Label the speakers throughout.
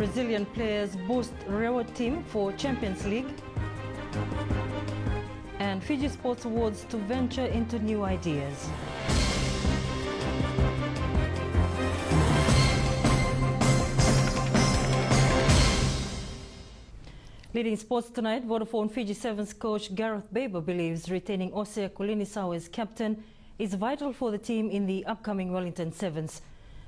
Speaker 1: Brazilian players boost Rewa team for Champions League. And Fiji Sports Awards to venture into new ideas. Leading sports tonight, Vodafone Fiji Sevens coach Gareth Baber believes retaining Osea Kolinisawa as captain is vital for the team in the upcoming Wellington Sevens.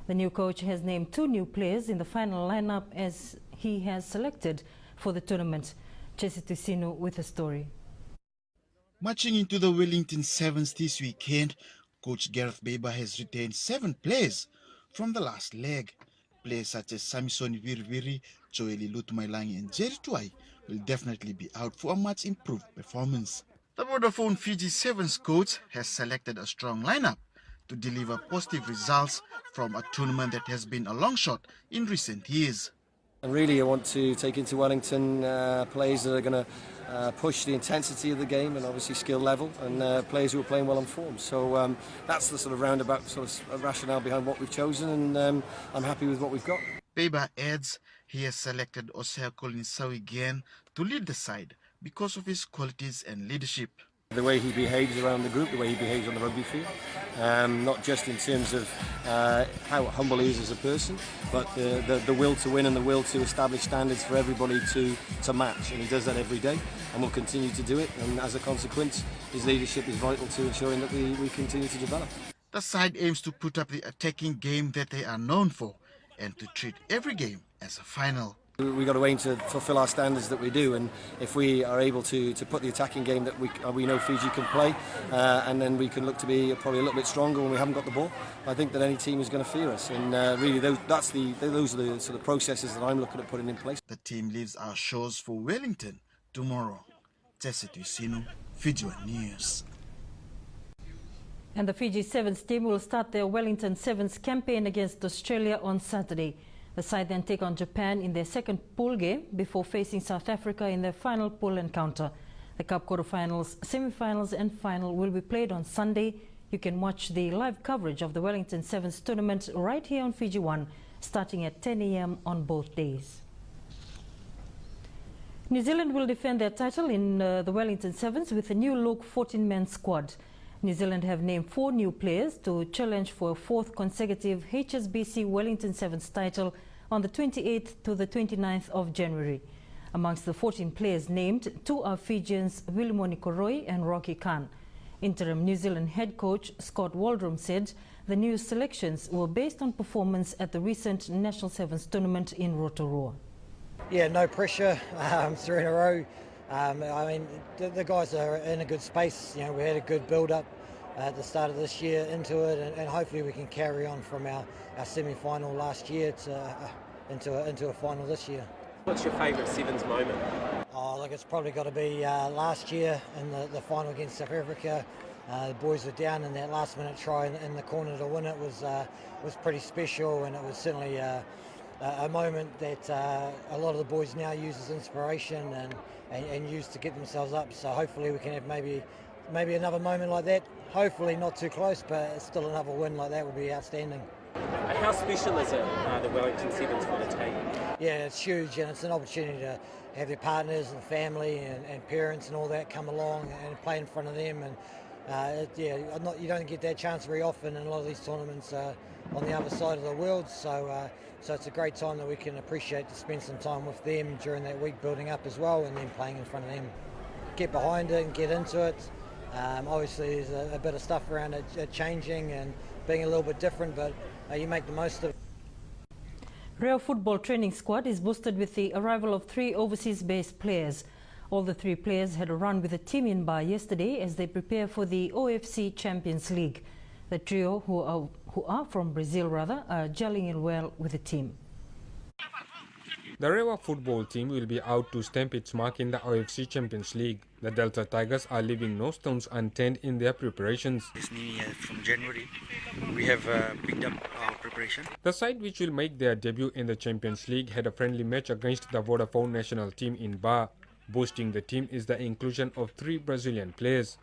Speaker 1: The new coach has named 2 new players in the final lineup as he has selected for the tournament. Chesi Tusinu with a story.
Speaker 2: Marching into the Wellington Sevens this weekend, coach Gareth Baber has retained 7 players from the last leg. Players such as Samson Virviri, Joeli Lutumailangi and Jerry Tuai will definitely be out for a much improved performance. The Vodafone Fiji Sevens coach has selected a strong lineup to deliver positive results from a tournament that has been a long shot in recent years.
Speaker 3: And really I want to take into Wellington players that are going to push the intensity of the game and obviously skill level, and players who are playing well on form. So that's the sort of roundabout sort of rationale behind what we've chosen, and I'm happy with what we've got.
Speaker 2: Baber adds he has selected Osea Kolinisawa again to lead the side because of his qualities and leadership.
Speaker 3: The way he behaves around the group, the way he behaves on the rugby field, not just in terms of how humble he is as a person, but the will to win and the will to establish standards for everybody to match. And he does that every day and will continue to do it. And as a consequence, his leadership is vital to ensuring that we continue to develop.
Speaker 2: The side aims to put up the attacking game that they are known for and to treat every game as a final.
Speaker 3: We've got to aim to fulfil our standards that we do, and if we are able to put the attacking game that we know Fiji can play, and then we can look to be probably a little bit stronger when we haven't got the ball, I think that any team is going to fear us, and really those are the sort of processes that I'm looking at putting in place.
Speaker 2: The team leaves our shores for Wellington tomorrow. Chesi Tusinu, Fiji News.
Speaker 1: And the Fiji Sevens team will start their Wellington Sevens campaign against Australia on Saturday. The side then take on Japan in their second pool game before facing South Africa in their final pool encounter. The Cup quarterfinals, semi-finals and final will be played on Sunday. You can watch the live coverage of the Wellington Sevens tournament right here on Fiji One, starting at 10 a.m. on both days. New Zealand will defend their title in the Wellington Sevens with a new-look 14-man squad. New Zealand have named 4 new players to challenge for a 4th consecutive HSBC Wellington Sevens title on the 28th to the 29th of January. Amongst the 14 players named, 2 are Fijians Willimoni Koroi and Rocky Khan. Interim New Zealand head coach Scott Waldrom said the new selections were based on performance at the recent National Sevens tournament in Rotorua.
Speaker 4: Yeah, no pressure, 3 in a row. I mean, the guys are in a good space. You know, we had a good build-up at the start of this year into it, and hopefully we can carry on from our semi-final last year into a final this year.
Speaker 5: What's your favourite Sevens moment?
Speaker 4: Oh, look, it's probably got to be last year in the final against South Africa. The boys were down, and that last-minute try in the corner to win it was pretty special, and it was certainly a moment that a lot of the boys now use as inspiration and use to get themselves up. So hopefully we can have maybe another moment like that. Hopefully not too close, but still another win like that would be outstanding.
Speaker 5: How special is it, the Wellington Sevens for the team?
Speaker 4: Yeah, it's huge, and it's an opportunity to have their partners and family and parents and all that come along and play in front of them. And you don't get that chance very often in a lot of these tournaments on the other side of the world. So it's a great time that we can appreciate to spend some time with them during that week building up as well, and then playing in front of them. Get behind it and get into it. Obviously there's a bit of stuff around it changing and being a little bit different, but you make the most of it.
Speaker 1: Real football training squad is boosted with the arrival of 3 overseas-based players. All the 3 players had a run with the team in Bar yesterday as they prepare for the OFC Champions League. The trio, who are from Brazil are gelling in well with the team.
Speaker 6: The Rewa football team will be out to stamp its mark in the OFC Champions League. The Delta Tigers are leaving no stones unturned in their preparations.
Speaker 7: This new year from January, we have picked up our preparation.
Speaker 6: The side, which will make their debut in the Champions League, had a friendly match against the Vodafone national team in Bar. Boosting the team is the inclusion of 3 Brazilian players.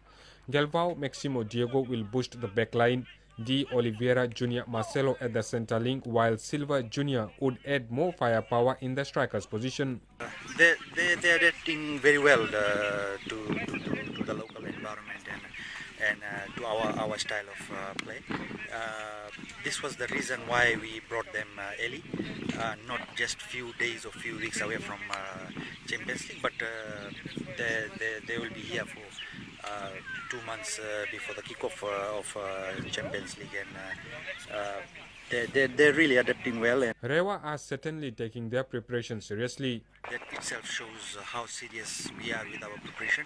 Speaker 6: Galvao Maximo Diego will boost the backline. De Oliveira Jr. Marcelo at the center link, while Silva Jr. would add more firepower in the striker's position.
Speaker 7: They're adapting very well to the local environment and to our style of play. This was the reason why we brought them early, not just few days or few weeks away from Champions League, but they will be here for 2 months before the kickoff of Champions League, and they're really adapting well. And
Speaker 6: Rewa are certainly taking their preparation seriously.
Speaker 7: that itself shows how serious we are with our preparation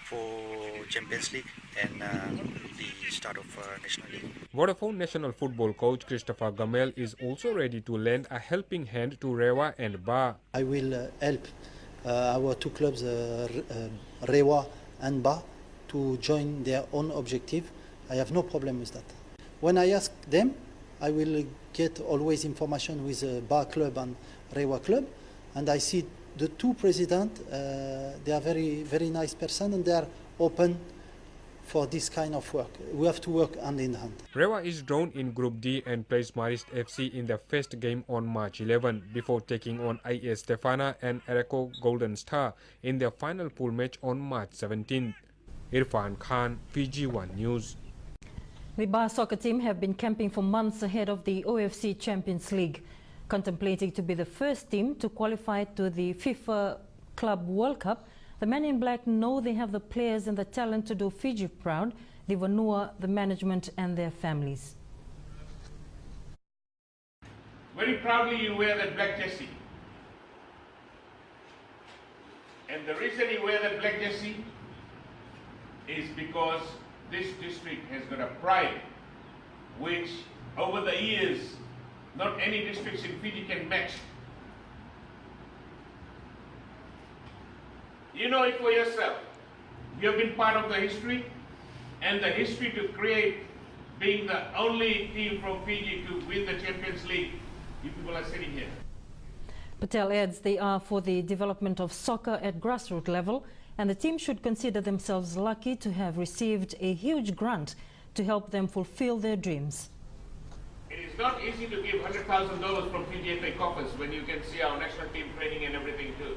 Speaker 7: for Champions League and the start of National League.
Speaker 6: Vodafone national football coach Christopher Gamel is also ready to lend a helping hand to Rewa and Ba.
Speaker 8: I will help our two clubs, Rewa and Ba, to join their own objective. I have no problem with that. When I ask them, I will get always information with Ba club and Rewa club, and I see the two presidents, they are very nice person, and they are open for this kind of work. We have to work hand in hand.
Speaker 6: Rewa is drawn in Group D and plays Marist FC in the first game on March 11 before taking on IS Stefana and Ereko Golden Star in their final pool match on March 17. Irfan Khan, Fiji 1 News.
Speaker 1: The Ba soccer team have been camping for months ahead of the OFC Champions League, contemplating to be the first team to qualify to the FIFA Club World Cup. The men in black know they have the players and the talent to do Fiji proud, the Vanua, the management and their families.
Speaker 9: Very proudly you wear that black jersey. And the reason you wear that black jersey is because this district has got a pride which over the years not any districts in Fiji can match. You know it for yourself. You have been part of the history, and the history to create being the only team from Fiji to win the Champions League. You people are sitting here.
Speaker 1: Patel adds they are for the development of soccer at grassroots level, and the team should consider themselves lucky to have received a huge grant to help them fulfill their dreams.
Speaker 9: It is not easy to give $100,000 from PGFA coffers when you can see our national team training and everything too.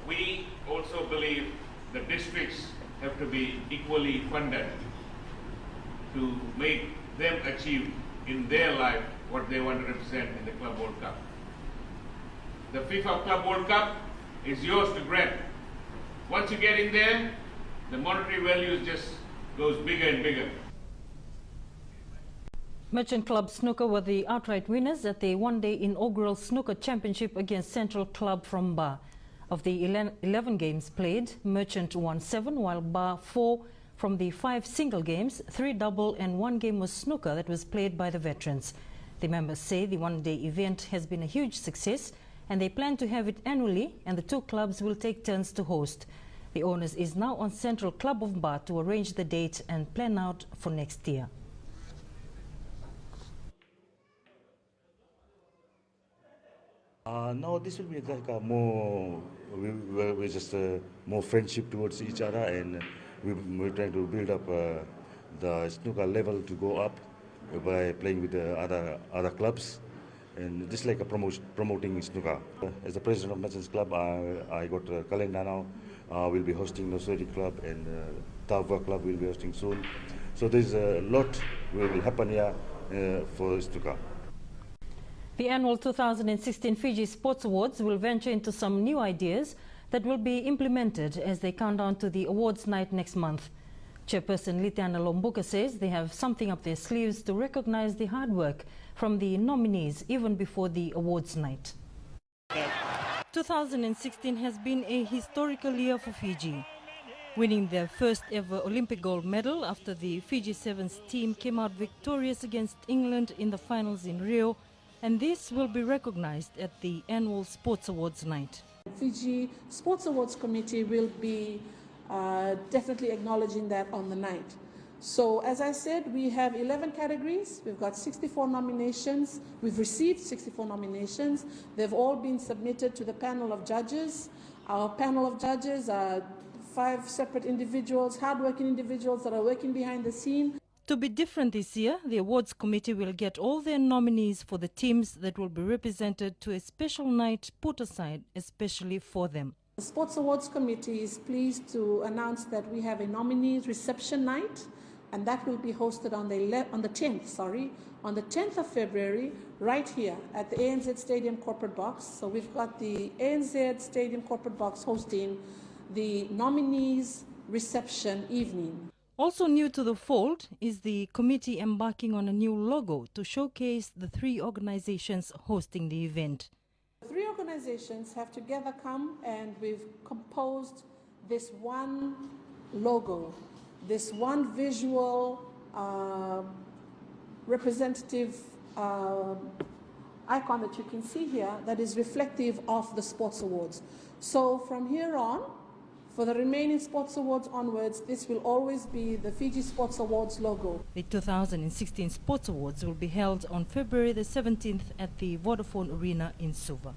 Speaker 9: We also believe the districts have to be equally funded to make them achieve in their life what they want to represent in the Club World Cup. The FIFA Club World Cup is yours to grab. Once you get in there, the monetary value just goes bigger and bigger.
Speaker 1: Merchant Club Snooker were the outright winners at the one-day inaugural Snooker Championship against Central Club from Ba. Of the 11 games played, Merchant won 7, while Ba 4 from the 5 single games, 3 double and 1 game was snooker that was played by the veterans. The members say the one-day event has been a huge success and they plan to have it annually, and the two clubs will take turns to host. The onus is now on Central Club of Ba to arrange the date and plan out for next year.
Speaker 10: Now this will be like a more, we just more friendship towards each other, and we're trying to build up the snooker level to go up by playing with the other clubs, and just like a promoting snooker. As the president of Merchants Club, I got a calendar now. We'll be hosting Nosori Club, and Tava Club will be hosting soon. So there's a lot will happen here for snooker.
Speaker 1: The annual 2016 Fiji Sports Awards will venture into some new ideas that will be implemented as they count down to the awards night next month. Chairperson Litiana Lombuka says they have something up their sleeves to recognize the hard work from the nominees even before the awards night. 2016 has been a historical year for Fiji, winning their first ever Olympic gold medal after the Fiji Sevens team came out victorious against England in the finals in Rio, and this will be recognized at the annual Sports Awards night.
Speaker 11: Fiji Sports Awards Committee will be definitely acknowledging that on the night. So as I said, we have 11 categories. We've got 64 nominations. We've received 64 nominations. They've all been submitted to the panel of judges. Our panel of judges are 5 separate individuals, hardworking individuals that are working behind the scene.
Speaker 1: To be different this year, the awards committee will get all their nominees for the teams that will be represented to a special night put aside especially for them.
Speaker 11: The Sports Awards Committee is pleased to announce that we have a nominees reception night, and that will be hosted on the 10th of February, right here at the ANZ Stadium Corporate Box. So we've got the ANZ Stadium Corporate Box hosting the nominees reception evening.
Speaker 1: Also new to the fold is the committee embarking on a new logo to showcase the 3 organizations hosting the event.
Speaker 11: 3 organizations have together come, and we've composed this one logo, this one visual representative icon that you can see here that is reflective of the Sports Awards. So from here on, for the remaining Sports Awards onwards, this will always be the Fiji Sports Awards logo.
Speaker 1: The 2016 Sports Awards will be held on February the 17th at the Vodafone Arena in Suva.